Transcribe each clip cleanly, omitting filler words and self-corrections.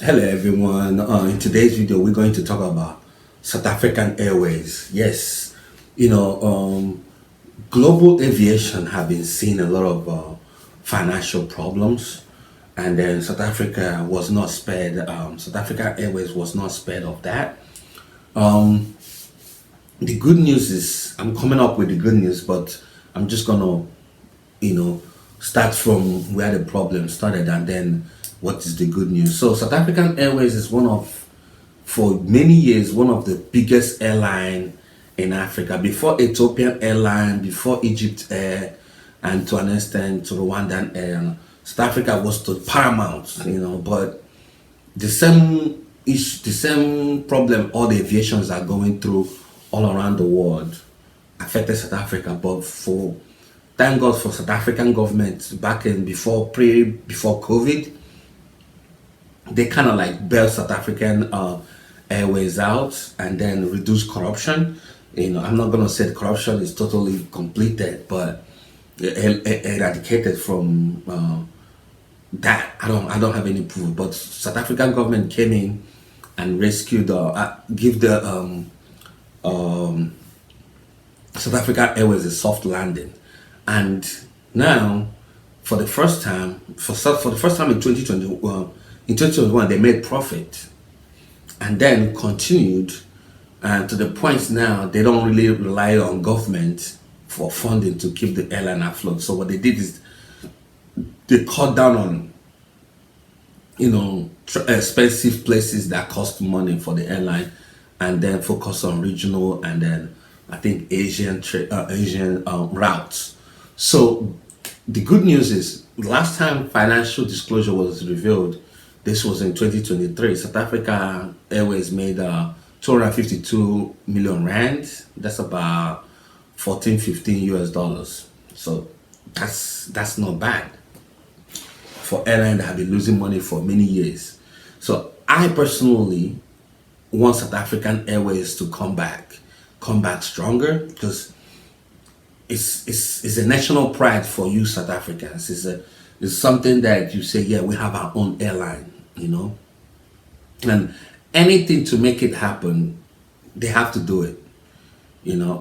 Hello everyone. In today's video, we're going to talk about South African Airways. Yes, you know, global aviation have been seeing a lot of financial problems, and then South Africa was not spared. South African Airways was not spared of that. The good news is I'm coming up with the good news, but I'm just gonna start from where the problem started and then what is the good news. So South African Airways is for many years, one of the biggest airline in Africa. Before Ethiopian Airline, before Egypt Air, and to an extent to Rwandan Air, South Africa was the paramount, but the same problem all the aviations are going through all around the world affected South Africa. But for thank God for South African government back in before COVID, they kind of like bailed South African airways out and then reduce corruption. I'm not gonna say the corruption is totally completed, but eradicated from that. I don't have any proof, but South African government came in and rescued give the South African Airways a soft landing. And now, for the first time in 2021, they made profit, and then continued, and to the point now they don't really rely on government for funding to keep the airline afloat. So what they did is they cut down on expensive places that cost money for the airline, and then focus on regional and then I think Asian routes. So the good news is last time financial disclosure was revealed, this was in 2023. South Africa Airways made 252 million rand. That's about 15 US dollars. So that's not bad for airline that have been losing money for many years. So I personally want South African Airways to come back stronger, because it's a national pride for you South Africans. It's something that you say, yeah, we have our own airline, and anything to make it happen, they have to do it.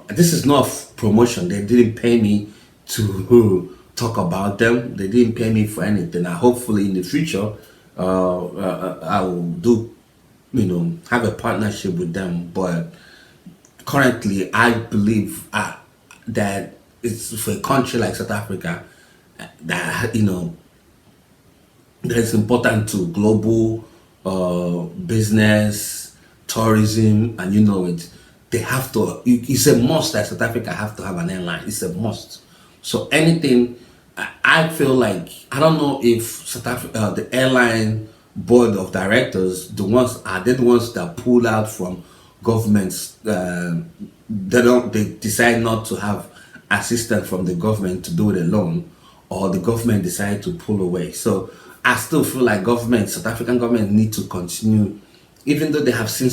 This is not promotion. They didn't pay me to talk about them. They didn't pay me for anything. And hopefully in the future, I will do, have a partnership with them. But currently, I believe that it's for a country like South Africa that that is important to global business, tourism, and it. They have to. It's a must that South Africa have to have an airline. It's a must. So anything, I feel like I don't know if South Africa, the airline board of directors, the ones that pull out from governments. They decide not to have assistance from the government to do it alone, or the government decide to pull away. So I still feel like South African government need to continue, even though they have seen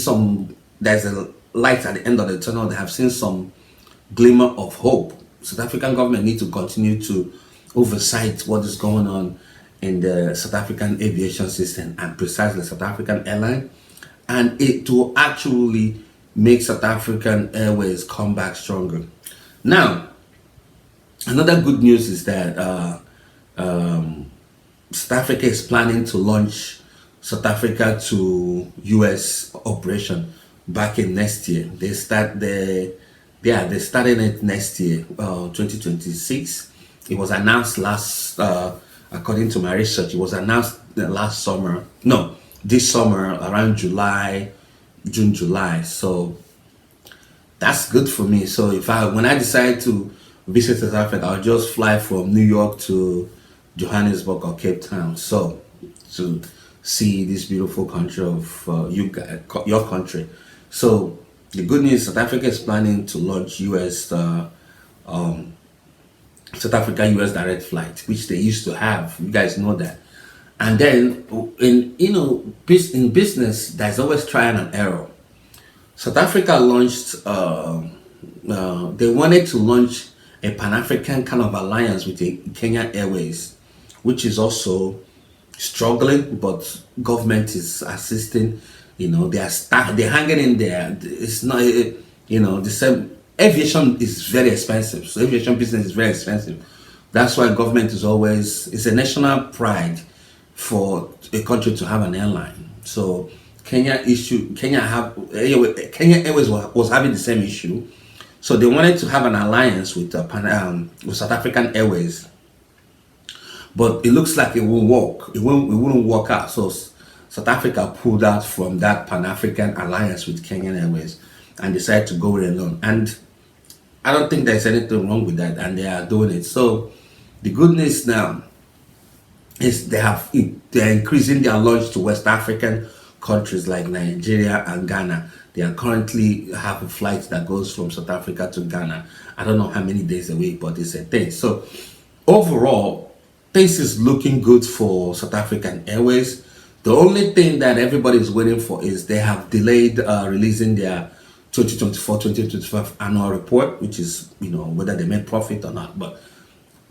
there's a light at the end of the tunnel, they have seen some glimmer of hope. South African government need to continue to oversight what is going on in the South African aviation system, and precisely South African airline, and it will actually make South African Airways come back stronger. Now, another good news is that South Africa is planning to launch South Africa to US operation back in next year. They're starting it next year, 2026. It was announced according to my research, it was announced this summer around June, July. So that's good for me. So when I decide to visit South Africa, I'll just fly from New York to Johannesburg or Cape Town, so to see this beautiful country of your country. So the good news, South Africa is planning to launch South Africa US direct flight, which they used to have. You guys know that. And then in business, there's always trial and error. South Africa launched. They wanted to launch a Pan-African kind of alliance with the Kenya Airways, which is also struggling, but government is assisting. They're hanging in there. It's not, the same. Aviation is very expensive. So aviation business is very expensive. That's why government is always, it's a national pride for a country to have an airline. So Kenya Airways was having the same issue. So they wanted to have an alliance with South African Airways, but it looks like it won't work. It wouldn't work out. So South Africa pulled out from that Pan-African alliance with Kenyan Airways and decided to go it alone. And I don't think there's anything wrong with that, and they are doing it. So the good news now is they're increasing their launch to West African countries like Nigeria and Ghana. They are currently have a flight that goes from South Africa to Ghana. I don't know how many days a week, but it's a thing. So overall, things is looking good for South African Airways. The only thing that everybody is waiting for is they have delayed releasing their 2024-2025 annual report, which is, whether they make profit or not. But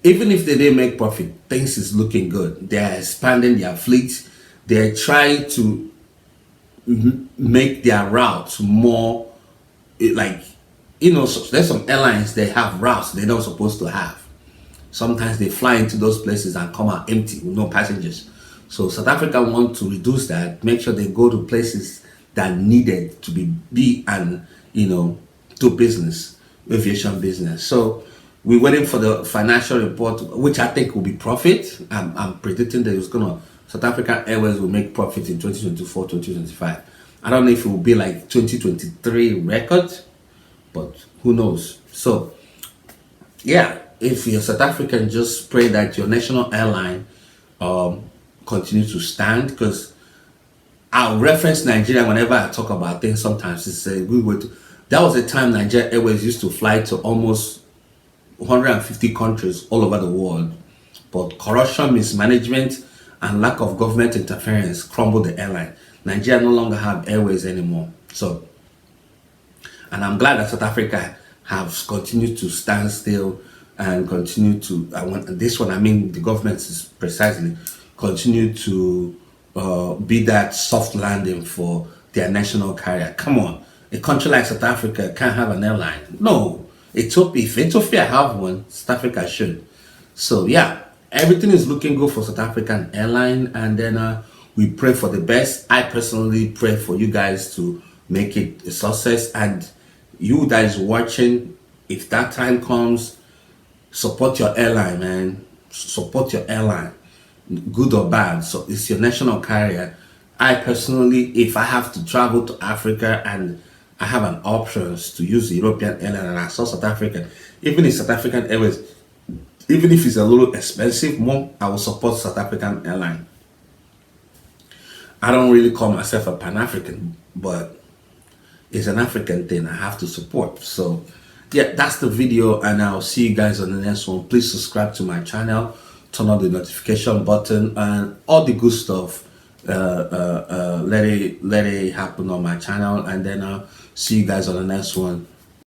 even if they didn't make profit, things is looking good. They're expanding their fleet. They're trying to make their routes more, so there's some airlines, they have routes they're not supposed to have. Sometimes they fly into those places and come out empty with no passengers. So South Africa want to reduce that, make sure they go to places that needed to be and do business, aviation business. So we're waiting for the financial report, which I think will be profit. I'm predicting that South African Airways will make profit in 2024, 2025. I don't know if it will be like 2023 record, but who knows. So yeah, if you're South African, just pray that your national airline continue to stand, because I'll reference Nigeria whenever I talk about things. Sometimes it's that was a time Nigeria Airways used to fly to almost 150 countries all over the world, but corruption, mismanagement, and lack of government interference crumbled the airline. Nigeria no longer have airways anymore. So, and I'm glad that South Africa has continued to stand still and continue to, the government is precisely continue to be that soft landing for their national carrier. Come on, a country like South Africa can't have an airline. No, if Ethiopia have one, South Africa should. So yeah, everything is looking good for South African airline, and then we pray for the best. I personally pray for you guys to make it a success, and you guys watching, if that time comes, support your airline, man. Support your airline, good or bad. So it's your national carrier. I personally, if I have to travel to Africa and I have an options to use the European airline and I saw South African, even if South African Airways, even if it's a little expensive more, I will support South African airline. I don't really call myself a Pan-African, but it's an African thing I have to support. So yeah, that's the video, and I'll see you guys on the next one. Please subscribe to my channel, turn on the notification button, and all the good stuff. Let it happen on my channel, and then I'll see you guys on the next one.